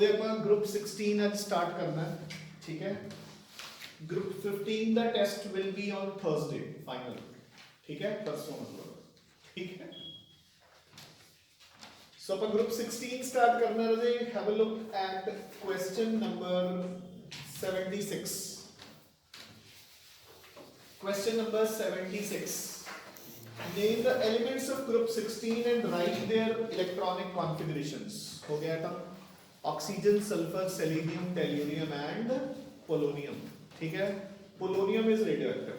रजे अपन group 16 आज start करना है, ठीक है। Group 15 the test will be on Thursday final, ठीक है, परसों मतलब, ठीक है। सो अपन ग्रुप 16 स्टार्ट करना है रजे। Have a look at question number 76। Question number 76। Name the elements of group 16 and write their electronic configurations. हो गया था, oxygen, sulphur, selenium, tellurium and polonium, ठीक है। Polonium is radioactive.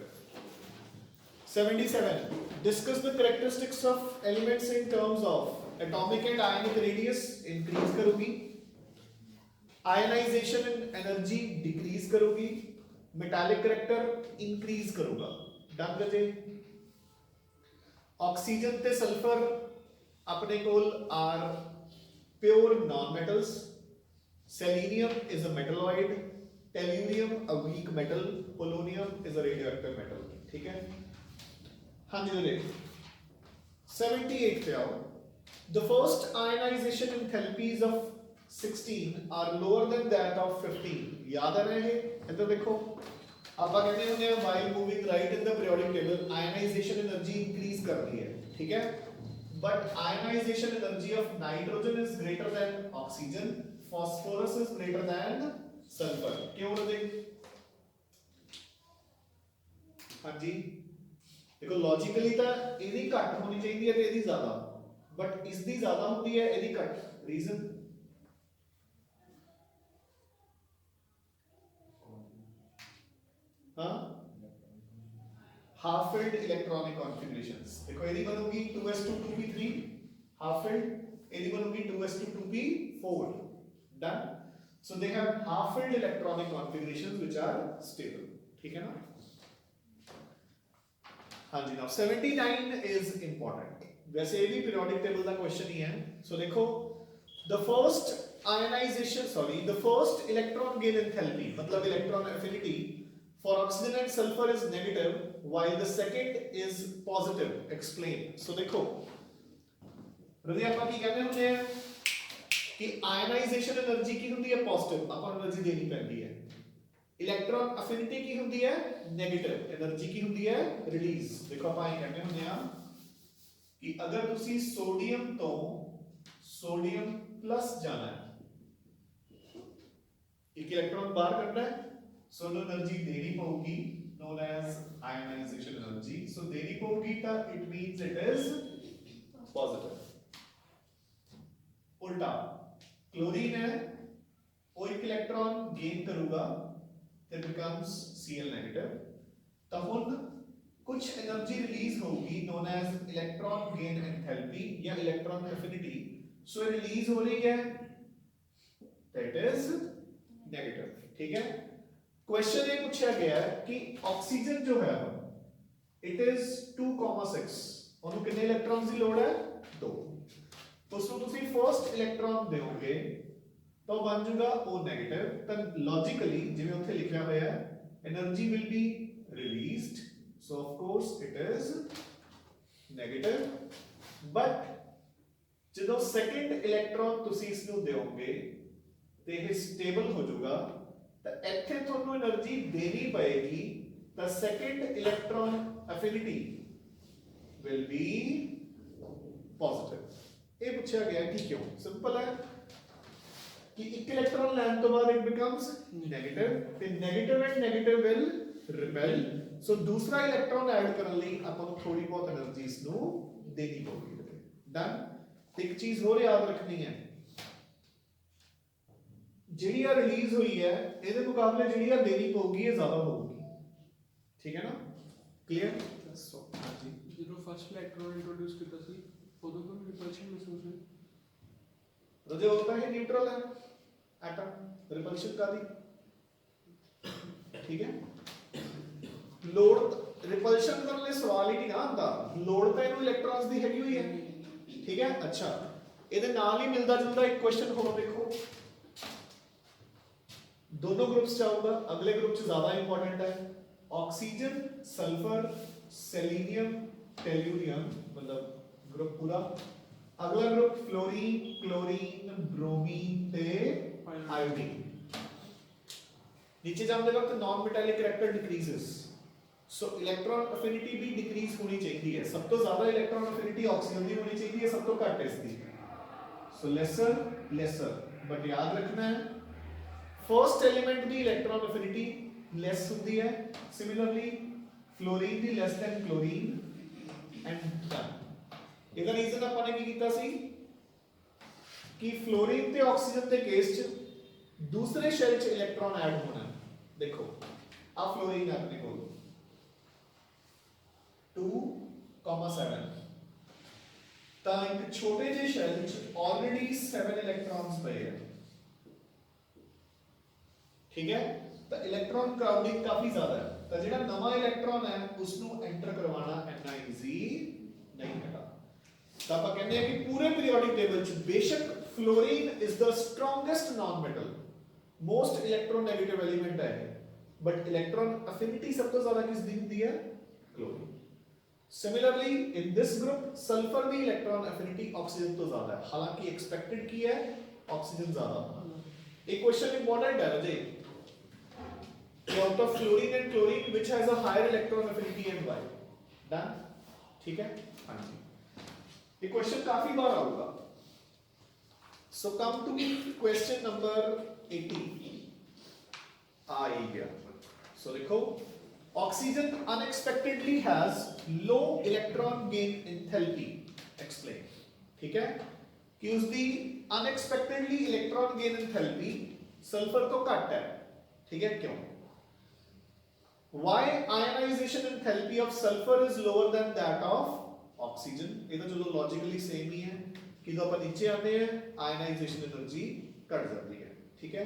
77. Discuss the characteristics of elements in terms of atomic and ionic radius increase करोगी, ionization and energy decrease करोगी, metallic character increase करोगा। Done रजे। Oxygen ते sulphur अपने कोल are pure non metals, selenium is a metalloid, tellurium a weak metal, polonium is a radioactive metal, ठीक है। हाँ जी रजे। 78 पे आओ। The first ionization enthalpies of 16 are lower than that of 15. याद है ना ये? इधर देखो, आप कहते हैं उन्हें while moving right in the periodic table ionization energy increase कर रही है, ठीक है। But ionization energy of nitrogen is greater than oxygen, phosphorus is greater than sulfur. क्यों रजे? हाँ जी, देखो लॉजिकली तो ਇਹਦੀ ਘੱਟ होनी चाहिए है ते ਇਹਦੀ ज्यादा, बट इसकी ज्यादा होती है ਇਹਦੀ ਘੱਟ। रीजन हाँ, हाफ फिल्ड इलेक्ट्रॉनिक कॉन्फ़िगरेशंस। देखो यदि बनोगी 2s2 2p3 हाफ फिल्ड, यदि बनोगी 2s2 2p4। Done. So they have half filled electronic configurations which are stable, ठीक है ना। हाँ जी। नाउ 79 इज इंपॉर्टेंट, वैसे ये भी पीरियोडिक टेबल का क्वेश्चन ही है। सो देखो, the first ionization sorry the first electron gain enthalpy मतलब electron affinity for oxygen and sulfur is negative while the second is positive. Explain. So देखो रजी ਆਪਾਂ ਕੀ ਕਹਿੰਦੇ ਹੁੰਦੇ ਆ ਕਿ ਆਇਨਾਈਜੇਸ਼ਨ એનર્ਜੀ ਕੀ ਹੁੰਦੀ ਹੈ ਪੋਜ਼ਿਟਿਵ, ਆਪਾਂ ਨੂੰ એનર્ਜੀ ਦੇਣੀ ਪੈਂਦੀ ਹੈ। ਇਲੈਕਟ੍ਰੋਨ ਅਫਿਨਿਟੀ ਕੀ ਹੁੰਦੀ ਹੈ ਨੈਗੇਟਿਵ, એનર્ਜੀ ਕੀ ਹੁੰਦੀ ਹੈ ਰਿਲੀਜ਼। ਦੇਖੋ ਆਪਾਂ ਇਹ ਕਹਿੰਦੇ ਹੁੰਦੇ ਆ ਕਿ ਅਗਰ ਤੁਸੀਂ ਸੋਡੀਅਮ ਤੋਂ ਸੋਡੀਅਮ प्लस जाना है, एक इलेक्ट्रॉन बाहर करना है, सो एनर्जी देनी पड़ेगी known as ionization energy. So देनी पड़ेगी तो it means it is positive. उल्टा क्लोरीन है, वो एक इलेक्ट्रॉन गेन करूंगा, it becomes Cl negative. तो हुन कुछ एनर्जी रिलीज होगी known as electron gain enthalpy या इलेक्ट्रॉन एफिनिटी। सो रिलीज हो रही है, that is negative, ठीक है। क्वेश्चन ये पूछा गया है कि ऑक्सीजन जो है इट इज 2,6, ਉਹਨੂੰ ਕਿੰਨੇ ਇਲੈਕਟ੍ਰॉन्स ਦੀ ਲੋੜ ਹੈ 2। तो उसको ਤੁਸੀਂ ਫਰਸਟ ਇਲੈਕਟ੍ਰॉन ਦਿਓਗੇ ਤਾਂ ਬਣ ਜਾਊਗਾ O ਨੈਗੇਟਿਵ। ਤਾਂ ਲੌਜੀਕਲੀ ਜਿਵੇਂ ਉੱਥੇ ਲਿਖਿਆ ਹੋਇਆ ਹੈ energy will be released, so of course it is negative. But ਜਦੋਂ ਸੈਕੰਡ ਇਲੈਕਟ੍ਰॉन ਤੁਸੀਂ ਇਸ ਨੂੰ ਦਿਓਗੇ ਤੇ ਇਹ ਸਟੇਬਲ ਹੋ ਜਾਊਗਾ, ਤਾਂ ਇੱਥੇ ਤੁਹਾਨੂੰ એનર્ਜੀ ਦੇਣੀ ਪਏਗੀ, ਤਾਂ ਸੈਕੰਡ ਇਲੈਕਟ੍ਰॉन ਅਫਿਨਿਟੀ ਵਿਲ ਬੀ ਪੋਜ਼ਿਟਿਵ। ਇਹ ਪੁੱਛਿਆ ਗਿਆ ਕਿ ਕਿਉਂ। ਸਿੰਪਲ ਹੈ ਕਿ ਇੱਕ ਇਲੈਕਟ੍ਰॉन ਲੈਣ ਤੋਂ ਬਾਅਦ ਇਟ ਬਿਕਮਸ ਨੈਗੇਟਿਵ, ਤੇ negative and negative will repeal. ਸੋ ਦੂਸਰਾ ਇਲੈਕਟ੍ਰॉन ਐਡ ਕਰਨ ਲਈ ਆਪਾਂ ਨੂੰ ਥੋੜੀ ਬਹੁਤ એનર્ਜੀ ਇਸ ਨੂੰ ਦੇਣੀ ਪਊਗੀ। ਡਨ। ਇੱਕ ਚੀਜ਼ ਹੋਰ ਯਾਦ ਰੱਖਣੀ ਹੈ, ਜਿਹੜੀ ਆ ਰਿਲੀਜ਼ ਹੋਈ ਹੈ ਇਹਦੇ ਮੁਕਾਬਲੇ ਜਿਹੜੀ ਆ ਦੇਣੀ ਪਊਗੀ ਇਹ ਜ਼ਿਆਦਾ ਹੋਊਗੀ, ਠੀਕ ਹੈ ਨਾ। ਕਲੀਅਰ। ਸੋ ਹਾਂਜੀ, ਜਦੋਂ ਫਸਟ ਇਲੈਕਟ੍ਰੋਨ ਇੰਟਰੋਡਿਊਸ ਕੀਤਾ ਸੀ ਉਦੋਂ ਕੋਈ ਰਿਪਲਸ਼ਨ ਮਹਿਸੂਸ ਹੋਈ? ਰਜੇ ਹੋਤਾ ਹੈ ਨਿਊਟਰਲ ਹੈ ਐਟਮ, ਰਿਪਲਸ਼ਨ ਕਾਦੀ, ਠੀਕ ਹੈ। ਲੋਡ ਰਿਪਲਸ਼ਨ ਕਰਨ ਲਈ ਸਵਾਲ ਹੀ ਨਹੀਂ ਨਾ ਆਉਂਦਾ, ਲੋਡ ਤਾਂ ਇਹਨੂੰ ਇਲੈਕਟ੍ਰॉन्स ਦੀ ਹੈਗੀ ਹੋਈ ਹੈ, ठीक है। अच्छा, ਇਹਦੇ ਨਾਲ ਹੀ ਮਿਲਦਾ ਜੁਲਦਾ ਇੱਕ ਕੁਐਸਚਨ ਹੋਰ ਦੇਖੋ, दोनों ग्रुप्स चाहूंगा, अगले ग्रुप से ज्यादा इंपॉर्टेंट है ऑक्सीजन, सल्फर, सेलेनियम, टेल्यूरियम, मतलब ग्रुप पूरा। अगला ग्रुप फ्लोरीन, क्लोरीन, ब्रोमीन ते आयोडीन। नीचे जाने वक्त नॉन मेटालिक कैरेक्टर डिक्रीजेस, सो इलेक्ट्रॉन अफिनिटी भी डिक्रीज होनी चाहिए। सब तो ज्यादा इलेक्ट्रॉन अफिनिटी ऑक्सीजन की होनी चाहिए, सब तो घट इसकी, सो लेसर लेसर। बट याद रखना है first element the electron affinity less होती है, similarly fluorine the less than chlorine and done. ਇਹਦਾ ਰੀਜ਼ਨ ਆਪਾਂ ਨੇ ਕੀ ਕੀਤਾ ਸੀ कि फ्लोरीन ਤੇ ਆਕਸੀਜਨ ਦੇ ਕੇਸ 'ਚ दूसरे शेल 'ਚ इलेक्ट्रॉन ऐड होना है। देखो आ फ्लोरीन है अपने को 2,7 ਤਾਂ ਇੱਕ ਛੋਟੇ ਜਿਹੇ ਸ਼ੈਲ 'ਚ ਆਲਰੇਡੀ 7 ਇਲੈਕਟ੍ਰॉन्स ਪਏ ਹੈ, ਠੀਕ ਹੈ। ਤਾਂ ਇਲੈਕਟ੍ਰॉन ਕਰਾਊਡਿੰਗ ਕਾਫੀ ਜ਼ਿਆਦਾ ਹੈ, ਤਾਂ ਜਿਹੜਾ ਨਵਾਂ ਇਲੈਕਟ੍ਰॉन ਹੈ ਉਸ ਨੂੰ ਐਂਟਰ ਕਰਵਾਉਣਾ ਇੰਨਾ ਈਜ਼ੀ ਨਹੀਂ ਹੈਗਾ। ਤਾਂ ਆਪਾਂ ਕਹਿੰਦੇ ਆ ਕਿ ਪੂਰੇ ਪੀਰੀਓਡਿਕ ਟੇਬਲ 'ਚ ਬੇਸ਼ੱਕ fluorine is the strongest non metal, most electronegative element है, बट इलेक्ट्रॉन अफिनिटी सबसे ज्यादा किस दी होती है, chlorine. Similarly in this group sulphur की इलेक्ट्रॉन अफिनिटी ऑक्सीजन तो ज्यादा है, हालांकि एक्सपेक्टेड की है ऑक्सीजन ज्यादा। एक क्वेश्चन इंपॉर्टेंट है जी, out of fluorine and chlorine which has a higher electron affinity and why. Done, ठीक है। हां जी, ये क्वेश्चन काफी बार आऊगा। So come to question number 80. आ गया। So देखो, oxygen unexpectedly has low electron gain enthalpy. Explain. ठीक है? कि उसकी unexpectedly electron gain enthalpy sulphur तो घट है, ठीक है? क्यों? Why ionization enthalpy of sulfur is lower than that of oxygen? ये तो चलो logically same ही है कि जब अपन नीचे आते हैं आयनाइजेशन एनर्जी घट जाती है, ठीक है।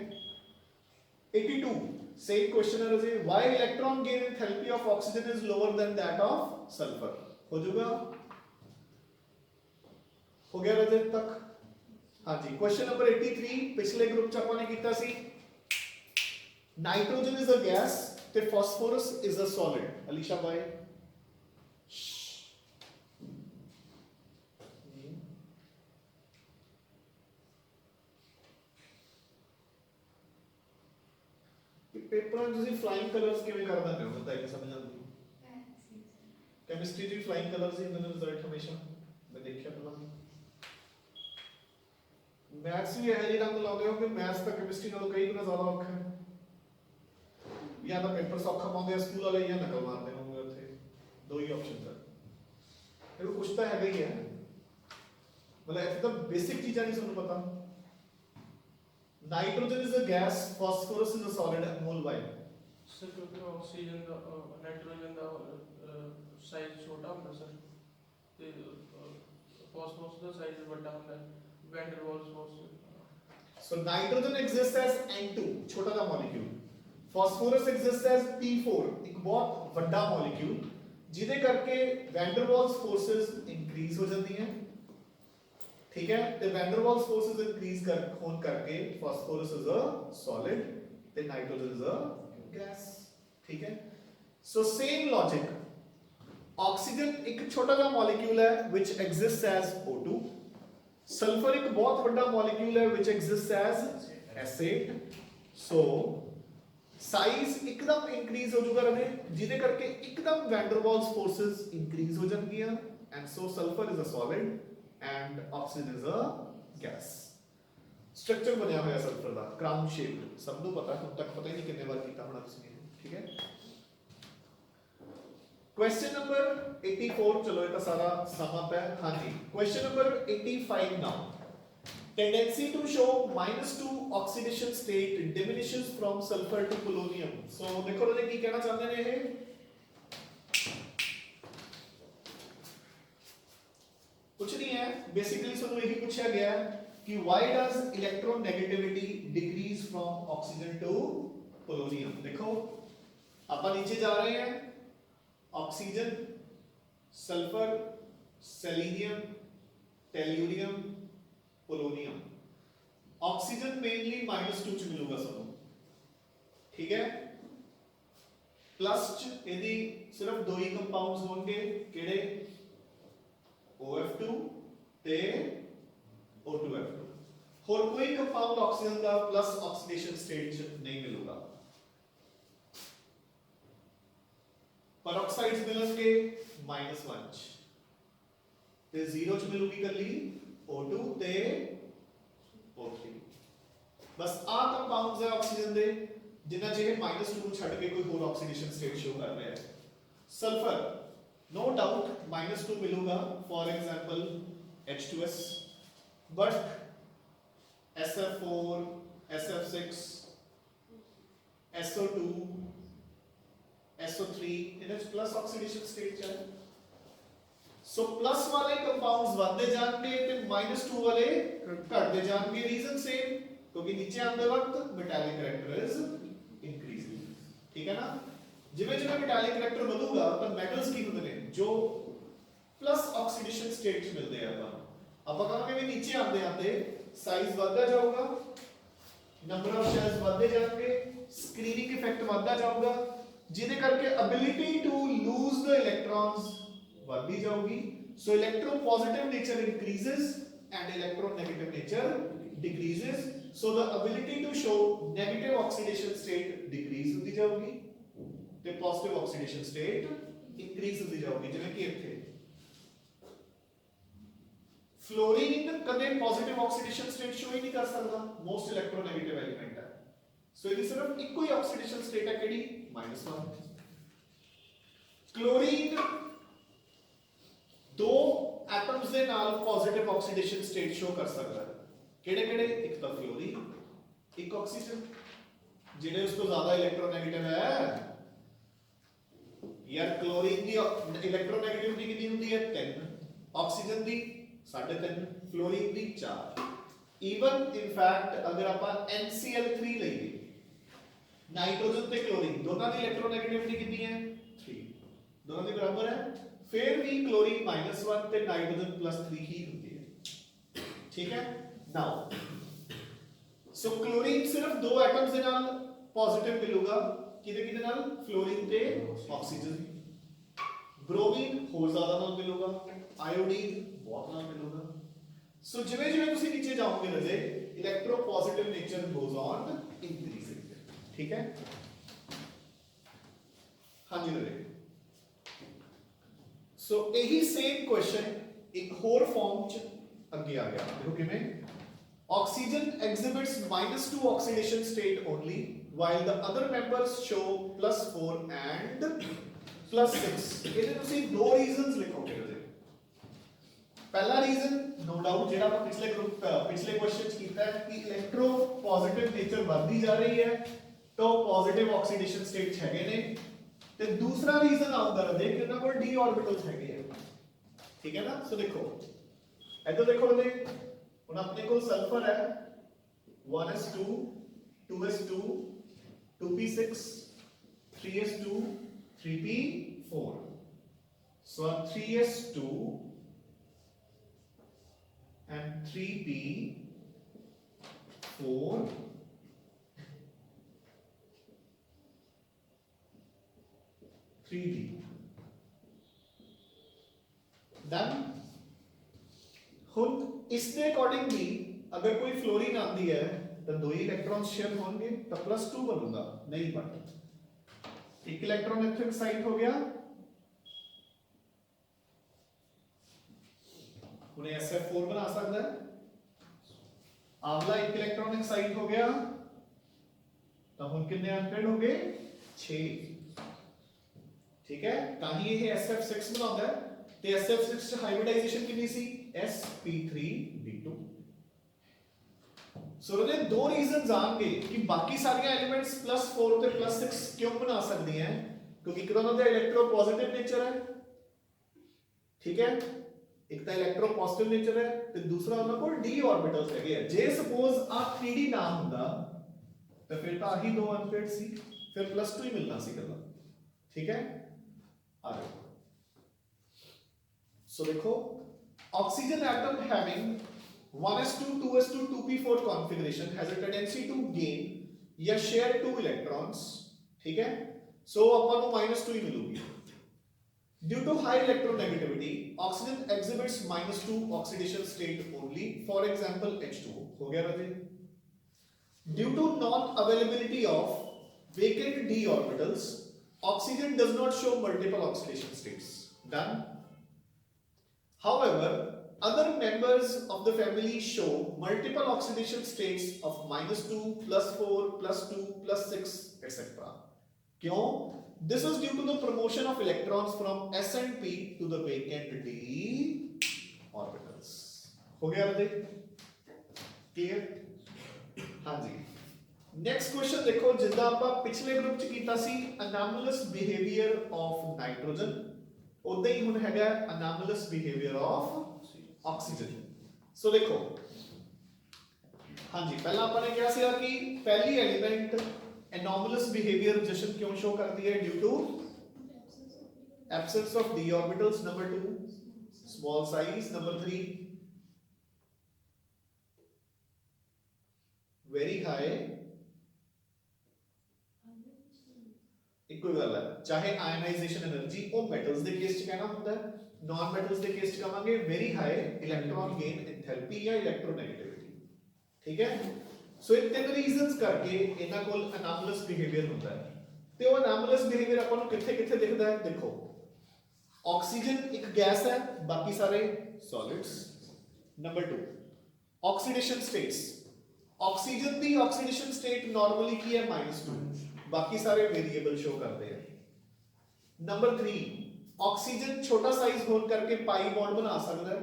82 सेम क्वेश्चन है रजे, why electron gain enthalpy of oxygen is lower than that of sulphur. हो जाएगा, हो गया रजे तक। हां जी, क्वेश्चन नंबर 83 पिछले ग्रुप च अपन ने कीता सी नाइट्रोजन इज अ गैस ते phosphorus is a solid. Alisha भाई पेपर में ਤੁਸੀਂ ਫਲਾਈਂਗ ਕਲਰਸ ਕਿਵੇਂ ਕਰ ਦਿੰਦੇ ਹੋ, ਬਤਾ ਇਹ ਸਮਝ ਆਉਂਦੀ। ਕੈਮਿਸਟਰੀ ਦੀ ਫਲਾਈਂਗ ਕਲਰਸ ਹੀ ਹੁੰਦੇ ਨੇ ਰਿਜ਼ਲਟ ਹਮੇਸ਼ਾ, ਮੈਂ ਦੇਖਿਆ ਪਹਿਲਾਂ। ਮੈਥਸ ਵੀ ਇਹ ਜਿਹੇ ਰੰਗ ਲਾਉਂਦੇ ਹੋ ਕਿ ਮੈਥਸ ਤਾਂ ਕੈਮਿਸਟਰੀ ਨਾਲੋਂ ਕਈ ਗੁਣਾ ਜ਼ਿਆਦਾ ਔਖਾ ਹੈ। ਜਾਂ ਤਾਂ ਪੇਪਰ ਸੌਖਾ ਪਾਉਂਦੇ ਆ ਸਕੂਲ ਵਾਲੇ, ਜਾਂ ਨਕਲ ਮਾਰਦੇ ਹੋਣਗੇ ਉੱਥੇ, ਦੋ ਹੀ ਆਪਸ਼ਨਸ ਹੈ। ਇਹ ਕੁਝ ਤਾਂ ਹੈਗਾ ਹੀ ਹੈ, ਮਤਲਬ ਇੱਥੇ ਤਾਂ ਬੇਸਿਕ ਚੀਜ਼ਾਂ ਨਹੀਂ ਤੁਹਾਨੂੰ ਪਤਾ। Nitrogen is a gas, phosphorus is a solid. Anmol भाई सर क्योंकि ऑक्सीजन का नाइट्रोजन का साइज छोटा होता है सर, ते फास्फोरस का साइज बड़ा होता है, van der Waals forces. So nitrogen exist as N2 छोटा सा molecule, phosphorus exist as P4 एक बहुत बड़ा मॉलिक्यूल, जिदे करके van der Waals forces increase हो जाती हैं, ठीक है। ते van der Waals forces increase कर होने करके फास्फोरस इज अ सॉलिड ते नाइट्रोजन इज अ गैस, ठीक है। सो सेम लॉजिक, ऑक्सीजन एक छोटा सा मॉलिक्यूल है which exists as O2, sulphur एक बहुत बड़ा मॉलिक्यूल है which exists as S8। So size एकदम इंक्रीज हो जाएगा रहे, जिदे करके एकदम van der Waals forces increase हो जाएंगी, and so sulphur is a solid and oxygen is a gas। Structure बनया होया सल्फर दा क्राउन शेप्ड, सब ਨੂੰ ਪਤਾ, ਹੁਣ ਤੱਕ ਪਤਾ ਹੀ ਨਹੀਂ ਕਿੰਨੇ ਵਾਰ ਕੀਤਾ ਹੋਣਾ ਤੁਸੀਂ, ਠੀਕ ਹੈ। क्वेश्चन नंबर 84, चलो ये तो सारा सम अप है। हां जी, question number 85 now, tendency to show -2 oxidation state diminishes from sulphur to polonium. So देखो रोजे की कहना चाहते हैं ये, कुछ नहीं है, बेसिकली सुनो यही पूछा गया कि why does electronegativity decrease from oxygen to polonium. देखो अपन नीचे जा रहे हैं, oxygen, sulphur, selenium, tellurium, polonium. Oxygen mainly -2 च मिलूगा सबको, ठीक है। प्लस च यदि सिर्फ दो ही कंपाउंड्स होंगे, केड़े OF2 ते O2F2। ਹੋਰ ਕੋਈ ਕੰਪਾਊਂਡ ਆਕਸੀਜਨ ਦਾ ਪਲੱਸ ਆਕਸੀਡੇਸ਼ਨ ਸਟੇਟ ਚ ਨਹੀਂ ਮਿਲੂਗਾ। ਪੈਰੋਕਸਾਈਡਸ ਮਿਲਣਗੇ -1 ਚ ਤੇ 0 ਚ ਮਿਲੂਗੀ ਕੱਲੀ O2 ਤੇ O3। ਬਸ ਆ ਕੰਪਾਊਂਡਸ ਹੈ ਆਕਸੀਜਨ ਦੇ ਜਿਨ੍ਹਾਂ ਚ ਇਹ -2 ਨੂੰ ਛੱਡ ਕੇ ਕੋਈ ਹੋਰ ਆਕਸੀਡੇਸ਼ਨ ਸਟੇਟ ਸ਼ੋ ਕਰ ਰਿਹਾ ਹੈ। ਸਲਫਰ नो डाउट -2 मिलूगा, for example H2S, but SF4, SF6, SO2, SO3 इन्हें प्लस ऑक्सीडेशन स्टेट चाहिए। सो प्लस वाले कंपाउंड्स बढ़ते जाएंगे ते -2 वाले घटते जाएंगे। रीजन सेम, क्योंकि नीचे आते वक्त मेटालिक करैक्टर इज इंक्रीजिंग। ठीक है ना, जिवें जिवें मेटालिक करैक्टर ਵਧੂਗਾ ਤਾਂ ਮੈਟल्स ਕੀ ਹੁੰਦੇ ਨੇ ਜੋ ਪਲੱਸ ਆਕਸੀਡੇਸ਼ਨ ਸਟੇਟ ਚ ਮਿਲਦੇ ਆ। ਆਪਾਂ ਕਹਾਂਗੇ ਵੀ ਨੀਚੇ ਆਉਂਦੇ ਆਉਂਦੇ ਸਾਈਜ਼ ਵਧਦਾ ਜਾਊਗਾ, ਨੰਬਰ ਆਫ ਸ਼ੈਲਸ ਵਧਦੇ ਜਾਣਗੇ, ਸਕਰੀਨਿੰਗ ਇਫੈਕਟ ਵਧਦਾ ਜਾਊਗਾ, ਜਿਹਦੇ ਕਰਕੇ ability to lose the electrons ਵਧਦੀ ਜਾਊਗੀ। So electropositive nature increases and electronegative nature decreases। so the ability to show negative oxidation state decrease ਹੁੰਦੀ ਜਾਊਗੀ ਤੇ ਪੋਜ਼ਿਟਿਵ ਆਕਸੀਡੇਸ਼ਨ ਸਟੇਟ ਇੰਕਰੀਜ਼ ਹੁੰਦੀ ਜਾਊਗੀ। ਜਿਵੇਂ ਕਿ ਇੱਥੇ ਫਲੋਰੀਨ ਕਦੇ ਪੋਜ਼ਿਟਿਵ ਆਕਸੀਡੇਸ਼ਨ ਸਟੇਟ ਸ਼ੋ ਹੀ ਨਹੀਂ ਕਰ ਸਕਦਾ, ਮੋਸਟ ਇਲੈਕਟ੍ਰੋਨੈਗੇਟਿਵ ਐਲੀਮੈਂਟ ਹੈ। ਸੋ ਇਹਦੀ ਸਿਰਫ ਇੱਕੋ ਹੀ ਆਕਸੀਡੇਸ਼ਨ ਸਟੇਟ ਹੈ, ਕਿਹੜੀ -1। ਕਲੋਰੀਨ ਦੋ ਐਟਮਸ ਦੇ ਨਾਲ ਪੋਜ਼ਿਟਿਵ ਆਕਸੀਡੇਸ਼ਨ ਸਟੇਟ ਸ਼ੋ ਕਰ ਸਕਦਾ ਹੈ। ਕਿਹੜੇ ਕਿਹੜੇ? ਇੱਕ ਤਾਂ ਫਲੋਰੀਨ, ਇੱਕ ਆਕਸੀਜਨ। ਜਿਹੜੇ ਉਸ ਤੋਂ ਜ਼ਿਆਦਾ ਇਲੈਕਟ੍ਰੋਨੈਗੇਟਿਵ ਹੈ यार, क्लोरीन की इलेक्ट्रोनेगेटिविटी कितनी होती है 3, ऑक्सीजन की 3.5, फ्लोरीन की 4। इवन इन फैक्ट अगर आप NCl3 लईए, नाइट्रोजन ते क्लोरीन दोनों की इलेक्ट्रोनेगेटिविटी कितनी है 3, दोनों के बराबर है, फिर भी क्लोरीन -1 ते नाइट्रोजन +3 ही होती है। ठीक है, नाउ सो क्लोरीन सिर्फ दो एटम्स के नाल पॉजिटिव मिलूगा, किदे किदे नाल? फ्लोरीन ते ऑक्सीजन। ब्रोमीन होर ज्यादा नाल मिलूगा, आयोडीन बहुत नाल मिलूगा। सो जिवें जिवें तुसीं नीचे जाओगे रजे electro positive nature goes on increasing. ठीक है, हाँ जी रजे। सो यही सेम क्वेश्चन एक होर फॉर्म च अगे आ गया। देखो किवें oxygen exhibits -2 oxidation state only while the other members show +4 and +6। ਇਹਦੇ ਤੁਸੀਂ ਦੋ ਰੀਜ਼ਨਸ ਲਿਖੋਗੇ ਇਹਦੇ। ਪਹਿਲਾ ਰੀਜ਼ਨ ਨੋ ਡਾਊਟ ਜਿਹੜਾ ਆਪਾਂ ਪਿਛਲੇ ਕੁਐਸਚਨ ਚ ਕੀਤਾ ਹੈ ਕਿ ਇਲੈਕਟ੍ਰੋ ਪੋਜ਼ਿਟਿਵ ਨੇਚਰ ਵਧਦੀ ਜਾ ਰਹੀ ਹੈ ਤਾਂ ਪੋਜ਼ਿਟਿਵ ਆਕਸੀਡੇਸ਼ਨ ਸਟੇਟ ਚ ਹੈਗੇ ਨੇ। ਤੇ ਦੂਸਰਾ ਰੀਜ਼ਨ ਆਉਂਦਾ ਰਹੇ ਕਿ ਉਹਨਾਂ ਕੋਲ ਡੀ ਆਰਬਿਟਲਸ ਹੈਗੇ ਆ। ਠੀਕ ਹੈ ਨਾ, ਸੋ ਦੇਖੋ ਇੱਧਰ ਦੇਖੋ ਇਹਦੇ ਹੁਣ ਆਪਣੇ ਕੋਲ ਸਲਫਰ ਹੈ 1s2 2s2 2p6 3s2 3p4। so 3s2 and 3p4 3d done। ਹੁਣ ਇਸ ਦੇ ਅਕੋਰਡਿੰਗਲੀ अगर कोई फ्लोरीन आती है तो दो ही इलेक्ट्रॉन्स शेयर होंगे तो +2 बनूंगा नहीं, बट एक इलेक्ट्रॉन इथे एक्साइट हो गया, उन्हें SF4 बना सकता है। अगला एक इलेक्ट्रॉन एक्साइट हो गया तो हम कितने अनपेड हो गए 6। ठीक है, ताकि ये SF6 बनाता है ते SF6 च हाइब्रिडाइजेशन कितनी सी sp3b2। सो ये दो रीजंस आएंगे कि बाकी सारी एलिमेंट्स +4 ਤੇ +6 क्यों बना सकती हैं, क्योंकि एक तो उनका इलेक्ट्रो पॉजिटिव नेचर है। ठीक है, एक तो इलेक्ट्रो पॉजिटिव नेचर है ते दूसरा उनका कोल डी ऑर्बिटल्स है। जे सपोज आ 3d ना हुंदा तो फिर तो आही दो अनपेड सी, फिर +2 ही मिलना सी कल्ला। ठीक है, आ जाओ। सो देखो oxygen atom having 1s2 2s2 2p4 configuration has a tendency to gain या share 2 electrons। ठीक है, सो अपन को -2 ही मिलूगी। Due to high electronegativity, oxygen exhibits -2 oxidation state only. For example, H2O. हो गया राजे? Due to non-availability of vacant d orbitals, oxygen does not show multiple oxidation states. Done. However, other members of the family show multiple oxidation states of -2, +4, +2, +6, etc. क्यों? This is due to the promotion of electrons from S and P to the vacant d orbitals. हो गया राजे? Clear? हाँ जी. Next question देखो जिद्दां ਆਪਾਂ ਪਿਛਲੇ group ਚ ਕੀਤਾ ਸੀ ਅਨਾਮਲਸ behaviour of nitrogen ਉਦਾਂ ਹੀ ਹੁਣ ਹੈਗਾ ਅਨਾਮਲਸ ਬਿਹੇਵੀਅਰ ਆਫ ਆਕਸੀਜਨ ਸੋ ਦੇਖੋ ਹਾਂਜੀ ਪਹਿਲਾਂ ਆਪਾਂ ਨੇ ਕਿਹਾ ਸੀਗਾ ਕਿ ਪਹਿਲੀ ਐਲੀਮੈਂਟ ਅਨਾਮਲਸ ਬਿਹੇਵੀਅਰ ਜਸ਼ਨ ਕਿਉਂ ਸ਼ੋ ਕਰਦੀ ਹੈ due to absence of d orbitals number 2 small size number 3 very high ਇੱਕੋ ਗੱਲ ਹੈ ਚਾਹੇ ਆਇਨਾਈਜੇਸ਼ਨ એનર્ਜੀ ਉਹ ਮੈਟਲਸ ਦੇ ਕੇਸ ਚ ਕਹਿਣਾ ਹੁੰਦਾ ਹੈ ਨਾਨ ਮੈਟਲਸ ਦੇ ਕੇਸ ਚ ਕਹਾਂਗੇ ਵੈਰੀ ਹਾਈ ਇਲੈਕਟ੍ਰੋਨ ਗੇਨ ਐਂਥੈਲਪੀ ਜਾਂ ਇਲੈਕਟ੍ਰੋਨੈਗੇਟਿਵਿਟੀ ਠੀਕ ਹੈ ਸੋ ਇਹ ਤਿੰਨ ਰੀਜ਼ਨਸ ਕਰਕੇ ਇਹਨਾਂ ਕੋਲ ਅਨਾਮਲਸ ਬਿਹੇਵੀਅਰ ਹੁੰਦਾ ਹੈ ਤੇ ਉਹ ਅਨਾਮਲਸ ਬਿਹੇਵੀਅਰ ਆਪਾਂ ਨੂੰ ਕਿੱਥੇ ਕਿੱਥੇ ਦਿਖਦਾ ਹੈ ਦੇਖੋ ਆਕਸੀਜਨ ਇੱਕ ਗੈਸ ਹੈ ਬਾਕੀ ਸਾਰੇ solids number 2 oxidation status oxygen ਦੀ ਆਕਸੀਡੇਸ਼ਨ ਸਟੇਟ ਨਾਰਮਲੀ ਕੀ ਹੈ -2 बाकी सारे वेरिएबल शो करते हैं नंबर 3 ऑक्सीजन छोटा साइज होने करके पाई बॉन्ड बना सकता है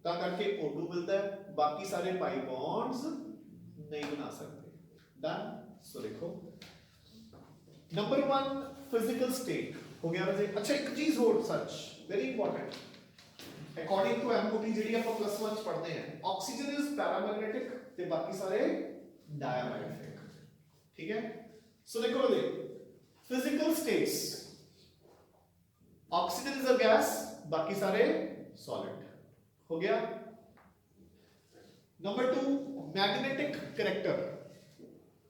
ता करके O2 मिलता है बाकी सारे पाई बॉन्ड्स नहीं बना सकते डन सो देखो नंबर 1 फिजिकल स्टेट हो गया वैसे अच्छा एक चीज और such very important according to MOT ਜਿਹੜੀ ਆਪਾਂ +1 ਚ ਪੜ੍ਹਦੇ हैं ऑक्सीजन इज पैरामैग्नेटिक ਤੇ बाकी सारे डायमैग्नेटिक ठीक है So देखो बोले physical states oxygen is a gas बाकी सारे solid हो गया number 2 magnetic character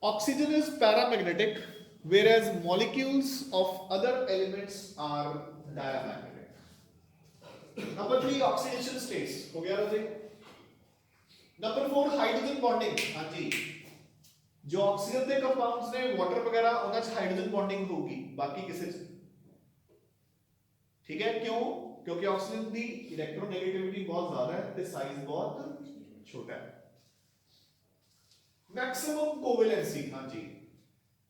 oxygen is paramagnetic whereas molecules of other elements are diamagnetic number 3 oxidation states हो गया राजे नंबर 4 hydrogen bonding हाँ जी जो ऑक्सीजन ਦੇ ਕੰਪਾਊਂਡਸ ਨੇ ਵਾਟਰ ਵਗੈਰਾ ਉਹਨਾਂ ਚ ਹਾਈਡਰੋਜਨ ਬੌਂਡਿੰਗ ਹੋਊਗੀ ਬਾਕੀ ਕਿਸੇ ਚ ਠੀਕ ਹੈ ਕਿਉਂ ਕਿਉਂਕਿ ਆਕਸੀਜਨ ਦੀ ਇਲੈਕਟ੍ਰੋਨੈਗੇਟਿਵਿਟੀ ਬਹੁਤ ਜ਼ਿਆਦਾ ਹੈ ਤੇ ਸਾਈਜ਼ ਬਹੁਤ ਛੋਟਾ ਹੈ ਮੈਕਸਿਮਮ ਕੋਵੈਲੈਂਸੀ ਹਾਂਜੀ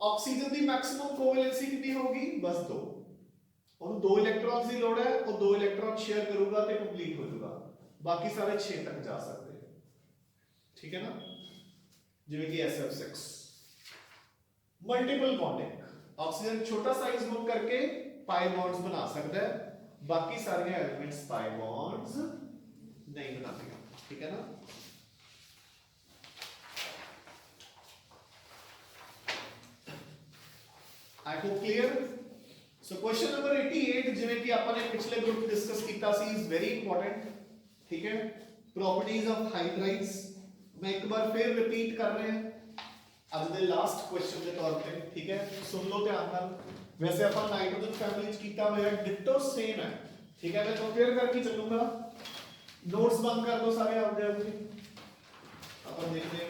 ਆਕਸੀਜਨ ਦੀ ਮੈਕਸਿਮਮ ਕੋਵੈਲੈਂਸੀ ਕਿੰਨੀ ਹੋਊਗੀ ਬਸ 2 ਉਹਨੂੰ 2 ਇਲੈਕਟ੍ਰॉन्स ਦੀ ਲੋੜ ਹੈ ਉਹ 2 ਇਲੈਕਟ੍ਰॉन ਸ਼ੇਅਰ ਕਰੂਗਾ ਤੇ ਕੰਪਲੀਟ ਹੋ ਜਾਊਗਾ ਬਾਕੀ ਸਾਰੇ 6 ਤੱਕ ਜਾ ਸਕਦੇ ਠੀਕ ਹੈ ਨਾ ਜਿਵੇਂ ਕਿ SF6 ਮਲਟੀਪਲ ਬੌਂਡਿੰਗ ਆਕਸੀਜਨ ਛੋਟਾ ਸਾਈਜ਼ ਹੋਣ ਕਰਕੇ ਪਾਈ ਬੌਂਡਸ ਬਣਾ ਸਕਦਾ ਹੈ ਬਾਕੀ ਸਾਰੀਆਂ ਐਲੀਮੈਂਟਸ ਪਾਈ ਬੌਂਡਸ ਨਹੀਂ ਬਣਾਉਂਦੀਆਂ ਠੀਕ ਹੈ ਨਾ I hope clear so question number 88 ਜਿਵੇਂ ਕਿ ਆਪਾਂ ਨੇ ਪਿਛਲੇ ਗਰੁੱਪ ਡਿਸਕਸ ਕੀਤਾ ਸੀ ਇਜ਼ ਵੈਰੀ ਇੰਪੋਰਟੈਂਟ ਠੀਕ ਹੈ ਪ੍ਰੋਪਰਟੀਜ਼ ਆਫ ਹਾਈਡਰਾਈਡਸ मैं एक बार फिर रिपीट कर रहे हैं आज दे लास्ट क्वेश्चन के तौर पे ठीक है सुन लो ध्यान नाल वैसे अपन नाइट्रोजन फैमिली च कीता होया डिटो सेम है ठीक है मैं कंपेयर करके चलूंगा नोट्स बंद कर दो सारे आपदे आप अपन देखते हैं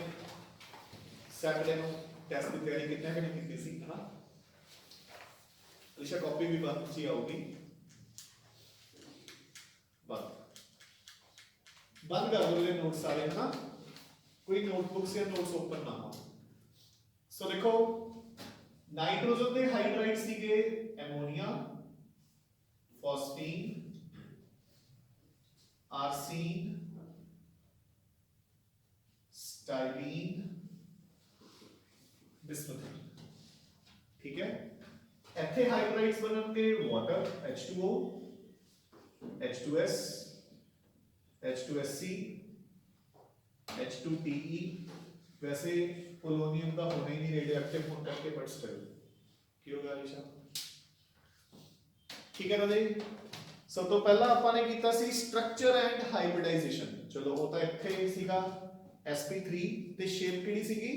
सैटरडे नो टेस्ट की तैयारी कितने कि नहीं कीती सी है ना अलिशा कॉपी भी बंद सी आऊगी बंद कर दो ये नोट्स सारे है ना कोई नोटबुक्स या नोट्स ओपन ना हो सो देखो नाइट्रोजन ਦੇ ਹਾਈਡਰਾਈਡ ਸੀਗੇ ਐਮੋਨੀਆ ਫਾਸਫੀਨ ਆਰਸੀਨ ਸਟਾਈਰੀਨ ਬਿਸਮਥੀਨ ਠੀਕ ਹੈ ਇੱਥੇ ਹਾਈਡਰਾਈਡਸ ਬਣਨਗੇ water H2O H2S H2SC H2PE वैसे पोलोनियम का होना ही नहीं रेडियोएक्टिव होने करके बट स्टिल ਕੀ ਹੋਗਾ ਅਲੀਸ਼ਾ ठीक है राजे सब तो पहला ਆਪਾਂ ਨੇ ਕੀਤਾ ਸੀ ਸਟਰਕਚਰ ਐਂਡ ਹਾਈਬ੍ਰਿਡਾਈਜੇਸ਼ਨ ਚਲੋ ਉਹ ਤਾਂ ਇੱਥੇ ਹੀ ਸੀਗਾ sp3 ਤੇ ਸ਼ੇਪ ਕਿਹੜੀ ਸੀਗੀ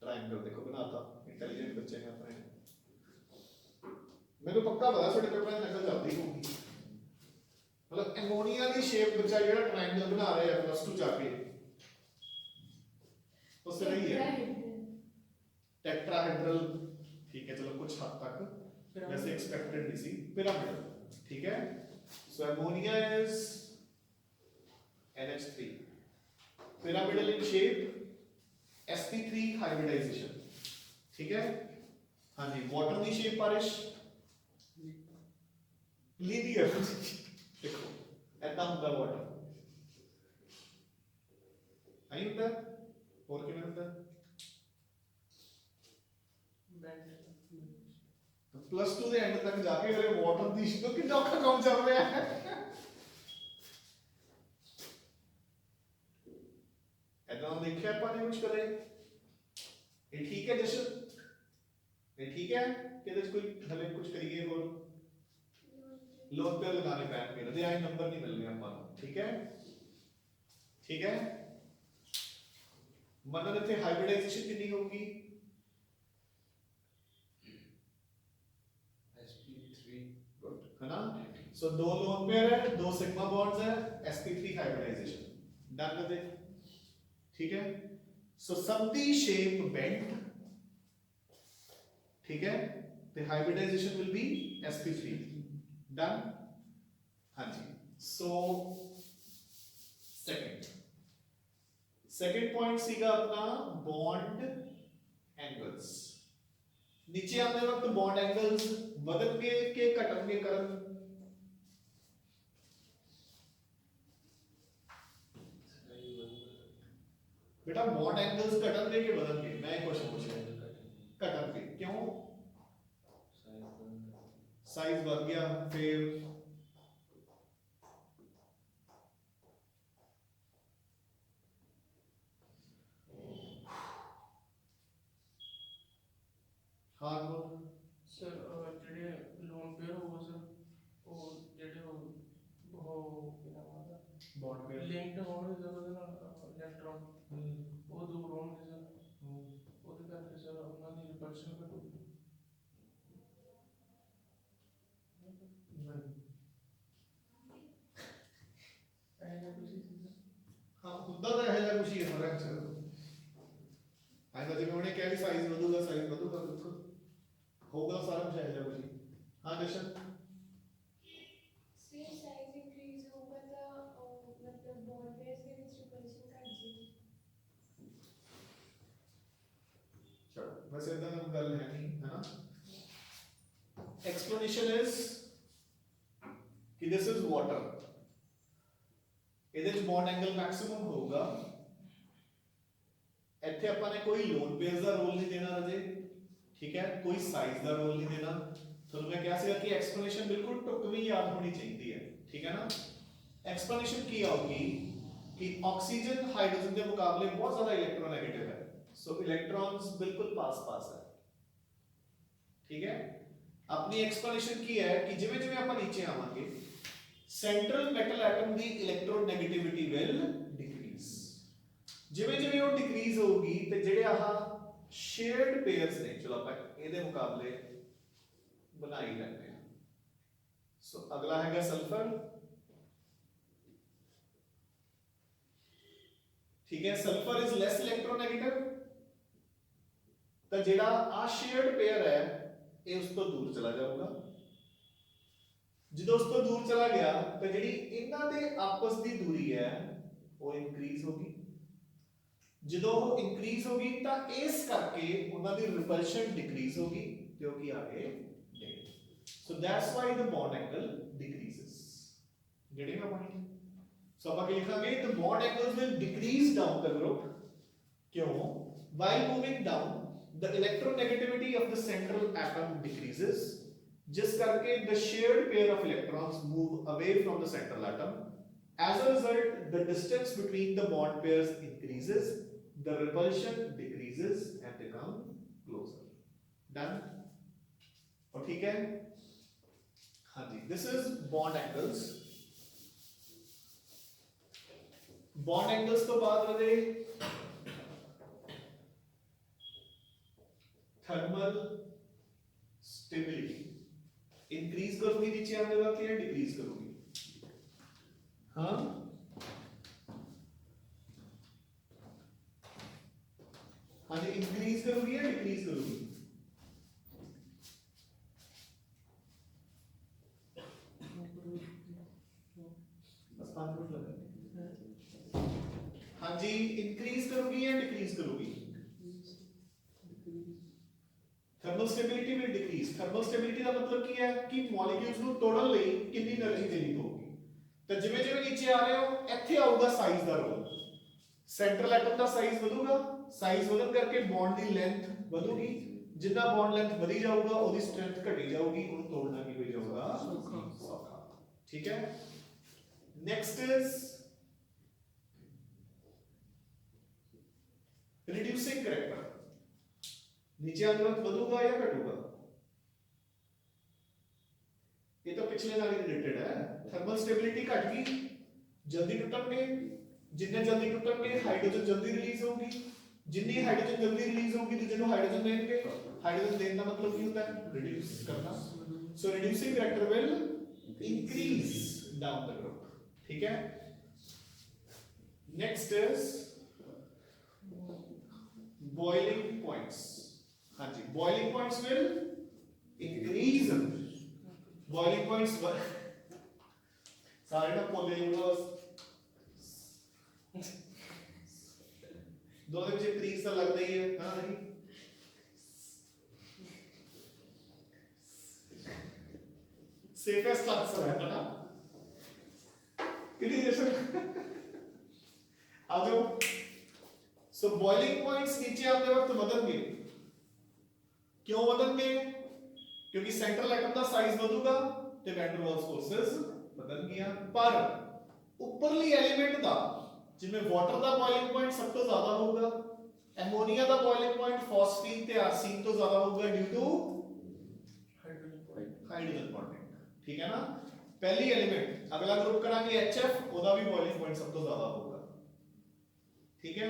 ट्रायंगल देखो बनाता इंटेलिजेंट बच्चे हैं अपने ਮੈਨੂੰ ਪੱਕਾ ਪਤਾ ਤੁਹਾਡੇ ਪੇਪਰਾਂ 'ਚ ਨਕਲ ਚੱਲਦੀ ਹੋਊਗੀ मतलब एमोनिया की शेप बच्चा जेड़ा ट्रायंगल बना रहा है प्लस 2 जाके तो सही है टेट्राहेड्रल ठीक है चलो कुछ हद तक वैसे एक्सपेक्टेड नहीं सी पिरामिडल ठीक है so ammonia is NH3 pyramidal in shape sp3 hybridization ठीक है हाँ जी वाटर की शेप बारिश लीनियर देखो ऐसा होता है वाटर आई होता है और क्या होता है तो प्लस 2 ਦੇ ਐਂਡ ਤੱਕ ਜਾ ਕੇ ਅਗਲੇ ਵਾਟਰ ਦੀ ਸ਼ਿਪ ਕਿੰਨਾ ਔਖਾ ਕੰਮ ਚੱਲ ਰਿਹਾ ਹੈ ਐਦਾਂ ਦੇਖਿਆ ਆਪਾਂ ਨੇ ਕੁਝ ਕਰੇ ਇਹ ਠੀਕ ਹੈ ਜਸ਼ਨ ਇਹ ਠੀਕ ਹੈ ਕਿ ਇਹਦੇ 'ਚ ਕੋਈ ਹਲੇ ਕੁਝ ਕਰੀਏ ਹੋਰ लोन पे लगाने पैनगे तो आई नंबर नहीं मिल रहे अपन ठीक है मतलब इतने हाइब्रिडाइजेशन कितनी होगी sp3 गुड है ना सो दो लोन पेयर है दो सिग्मा बॉन्ड्स है sp3 हाइब्रिडाइजेशन डन कर दे ठीक है सो समदी शेप बेंट ठीक है the hybridization will be sp3 done हाँ जी सो सेकंड पॉइंट सीगा अपना बॉन्ड एंगल्स नीचे आने वक्त बॉन्ड एंगल्स बदलने के घटने करन बेटा बॉन्ड एंगल्स घटन के बदल के मैं एक क्वेश्चन पूछ रहा हूं घटन के क्यों साइज बढ़ गया फिर हाँ सर जेडे लोन पेयर होगा सर वो जेडे वो क्या नाम आता बॉन्ड पेयर लिंक्ड होने सर ਉਹਦੇ ਨਾਲ ਇਲੈਕਟ੍ਰੋਨ ਉਹ ਦੂਰ ਹੋਣਗੇ ਸਰ ਉਹਦੇ ਕਰਕੇ ਸਰ ਉਹਨਾਂ ਦੀ ਰਿਪਲਸ਼ਨ ਘਟੂਗੀ हाँ ਹੁੰਦਾ ਤਾਂ ਇਹ ਜਿਹਾ ਕੁਝ ਹੀ ਹੈ ਸਾਰਾ ਅਕਸਰ ਆਇਦਾ ਜਿਵੇਂ ਉਹਨੇ ਕਿਹਾ ਵੀ ਸਾਈਜ਼ ਵਧੂਗਾ ਦੇਖੋ ਹੋਊਗਾ ਸਾਰਾ ਕੁਝ ਇਹ ਜਿਹਾ ਕੁਝ ਹਾਂ ਜਸ਼ਨ से साइज इंक्रीज होगा तो मतलब बॉन्ड पेयर्स के बीच रिपल्शन घट जाएगी चलो वैसे इतना गल है नहीं है ना एक्सप्लेनेशन इज कि दिस इज वाटर ਇਹਦੇ ਚ ਬੌਂਡ ਐਂਗਲ ਮੈਕਸਿਮਮ ਹੋਊਗਾ ਇੱਥੇ ਆਪਾਂ ਨੇ ਕੋਈ ਲੋਨ ਪੇਅਰਸ ਦਾ ਰੋਲ ਨਹੀਂ ਦੇਣਾ ਰਾਜੇ ਠੀਕ ਹੈ ਕੋਈ ਸਾਈਜ਼ ਦਾ ਰੋਲ ਨਹੀਂ ਦੇਣਾ ਤੁਹਾਨੂੰ ਮੈਂ ਕਿਹਾ ਸੀਗਾ ਕਿ ਐਕਸਪਲੇਨੇਸ਼ਨ ਬਿਲਕੁਲ ਟੁਕਵੀਂ ਯਾਦ ਹੋਣੀ ਚਾਹੀਦੀ ਹੈ ਠੀਕ ਹੈ ਨਾ ਐਕਸਪਲੇਨੇਸ਼ਨ ਕੀ ਆਊਗੀ ਕਿ ਆਕਸੀਜਨ ਹਾਈਡਰੋਜਨ ਦੇ ਮੁਕਾਬਲੇ ਬਹੁਤ ਜ਼ਿਆਦਾ ਇਲੈਕਟ੍ਰੋਨੈਗੇਟਿਵ ਹੈ ਸੋ ਇਲੈਕਟ੍रॉन्स ਬਿਲਕੁਲ ਪਾਸ ਹੈ ਠੀਕ ਹੈ ਆਪਣੀ ਐਕਸਪਲੇਨੇਸ਼ਨ ਕੀ ਹੈ ਕਿ ਜਿਵੇਂ ਜਿਵੇਂ ਆਪਾਂ ਨੀਚੇ ਆਵਾਂਗੇ central metal atom the electronegativity will decrease जिवें जिवें वो डिक्रीज होगी ते जेडे आह शेयर्ड पेयर्स ने चलो ਆਪਾਂ ਇਹਦੇ ਮੁਕਾਬਲੇ ਬਣਾ ਹੀ ਲੈਂਦੇ ਹਾਂ ਸੋ ਅਗਲਾ ਹੈਗਾ ਸਲਫਰ ਠੀਕ ਹੈ ਸਲਫਰ ਇਜ਼ ਲੈਸ ਇਲੈਕਟ੍ਰੋਨੈਗੇਟਿਵ ਤਾਂ ਜਿਹੜਾ ਆ ਸ਼ੇਅਰਡ पेयर ਹੈ ਇਹ ਉਸ ਤੋਂ ਦੂਰ ਚਲਾ ਜਾਊਗਾ ਜਦੋਂ ਉਸ ਤੋਂ ਦੂਰ ਚਲਾ ਗਿਆ ਤਾਂ ਜਿਹੜੀ ਇਹਨਾਂ ਦੇ ਆਪਸ ਦੀ ਦੂਰੀ ਹੈ ਉਹ ਇਨਕਰੀਜ਼ ਹੋਗੀ ਜਦੋਂ ਉਹ ਇਨਕਰੀਜ਼ ਹੋਗੀ ਤਾਂ ਇਸ ਕਰਕੇ ਉਹਨਾਂ ਦੀ ਰਿਪਲਸ਼ਨ ਡਿਕਰੀਜ਼ ਹੋਗੀ ਜੋ ਕਿ ਆਗੇ so that's why the bond angle decreases ਜਿਹੜੇ ਮੈਂ ਪੜ੍ਹੀ ਸੋ ਆਪਾਂ ਕੀ ਲਿਖਾਂਗੇ the bond angles will decrease down the group ਕਿਉਂ while moving down the electronegativity of the central atom decreases जिस करके the shared pair of electrons move away from the central atom. As a result, the distance between the bond pairs increases, the repulsion decreases and they come closer. Done? और ठीक है? हाँ जी. This is bond angles. Bond angles तो बाद रहे thermal stability. Increase करूंगी नीचे आने वक्त या डिक्रीज करूंगी? हाँ हाँ जी, इंक्रीज करूंगी या डिक्रीज करूंगी? बस 5 मिनट लगे। हाँ जी, इंक्रीज करूंगी या डिक्रीज करूंगी? Thermal stability will decrease. Thermal stability ਦਾ ਮਤਲਬ ਕੀ ਹੈ ਕਿ ਮੋਲੀਕਿਊਲਸ ਨੂੰ ਤੋੜਨ ਲਈ ਕਿੰਨੀ એનર્ਜੀ ਦੇਣੀ ਪਊਗੀ। ਤਾਂ ਜਿਵੇਂ ਜਿਵੇਂ ਨੀਚੇ ਆ ਰਹੇ ਹੋ ਇੱਥੇ ਆਊਗਾ ਸਾਈਜ਼ ਦਾ ਰੋਲ। ਸੈਂਟਰਲ ਐਟਮ ਦਾ ਸਾਈਜ਼ ਵਧੂਗਾ, ਸਾਈਜ਼ ਵਧਣ ਕਰਕੇ ਬੌਂਡ ਦੀ ਲੈਂਥ ਵਧੂਗੀ, ਜਿੰਨਾ ਬੌਂਡ ਲੈਂਥ ਵਧੀ ਜਾਊਗਾ ਉਹਦੀ ਸਟਰੈਂਥ ਘਟੀ ਜਾਊਗੀ, ਉਹਨੂੰ ਤੋੜਨਾ ਕੀ ਹੋਈ ਜਾਊਗਾ? ਸੌਖਾ। ਠੀਕ ਹੈ। Next is reducing character. नीचे आने वक्त बढ़ूगा या घटूगा? ये तो पिछले नाल ही रिलेटेड है। थर्मल स्टेबिलिटी घट गई, जल्दी टूटणगे, जिन्ने जल्दी टूटणगे हाइड्रोजन जल्दी रिलीज होगी, जिन्नी हाइड्रोजन जल्दी रिलीज होगी दूजे को हाइड्रोजन देंगे। हाइड्रोजन देने का मतलब की होता है? रिड्यूस करना। So reducing character will increase down the group. ठीक है। Next is boiling points। हाँ जी, boiling points will increase। boiling points सारे ना पोले दो दिन से क्रीज तो लगता ही है। हाँ नहीं सेफेस्ट आंसर है ना? कितनी जैसे आ जाओ। सो बॉइलिंग पॉइंट्स नीचे आते वक्त बदलेंगे। क्यों बदलेंगे? क्योंकि सेंट्रल एटम का साइज बढ़ूगा ते वैन डर वाल्स फोर्सेस बदल गया। पर ऊपरली एलिमेंट दा जिसमें वाटर दा बॉइलिंग पॉइंट सब तो ज्यादा होगा, एमोनिया दा बॉइलिंग पॉइंट फॉस्फीन ते आर्सीन तो ज्यादा होगा ड्यू टू हाइड्रोजन बॉन्डिंग। ठीक है ना? पहली एलिमेंट, अगला ग्रुप करांगे HF, ओदा भी बॉइलिंग पॉइंट सब तो ज्यादा होगा। ठीक है।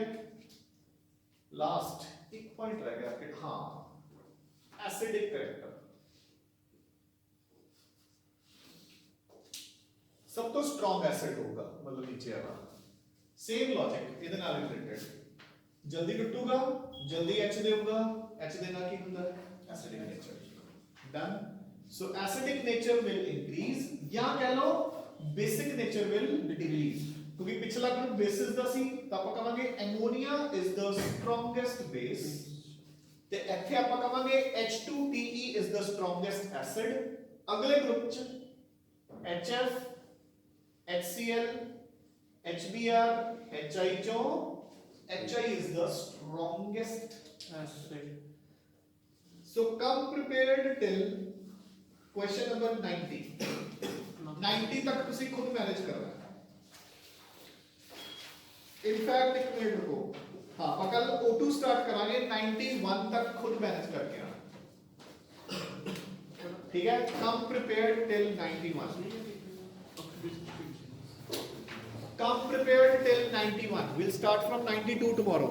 लास्ट एक पॉइंट रह गया कि हाँ, एसिडिक करैक्टर सब तो स्ट्रॉन्ग एसिड होगा, मतलब नीचे आना। सेम लॉजिक ਇਹਦੇ ਨਾਲ रिलेटेड, जल्दी टूटूगा, जल्दी H देगा, H देना की ਹੁੰਦਾ है? Acidic nature. Done. So acidic nature will increase या कह लो बेसिक नेचर विल डिक्रीज। क्योंकि पिछला ग्रुप बेसिस ਦਾ ਸੀ ਤਾਂ ਆਪਾਂ ਕਹਾਂਗੇ ਐਮੋਨੀਆ ਇਜ਼ ਦ ਸਟਰੋਂਗੈਸਟ ਬੇਸ ਤੇ ਇੱਥੇ ਆਪਾਂ ਕਹਾਂਗੇ H2PE is the strongest acid. ਅਗਲੇ ਗਰੁੱਪ ਚ HF HCl HBr HI ਚੋਂ HI is the strongest acid. So come prepared till question number 90. 90 तक ਤੁਸੀਂ खुद मैनेज करना है। इनफैक्ट एक मिनट रुको, हाँ कल O2 स्टार्ट करांगे, 91 तक खुद मैनेज करके आना। ठीक है। कम prepared till 91। Come prepared till 91. We'll start from 92 tomorrow.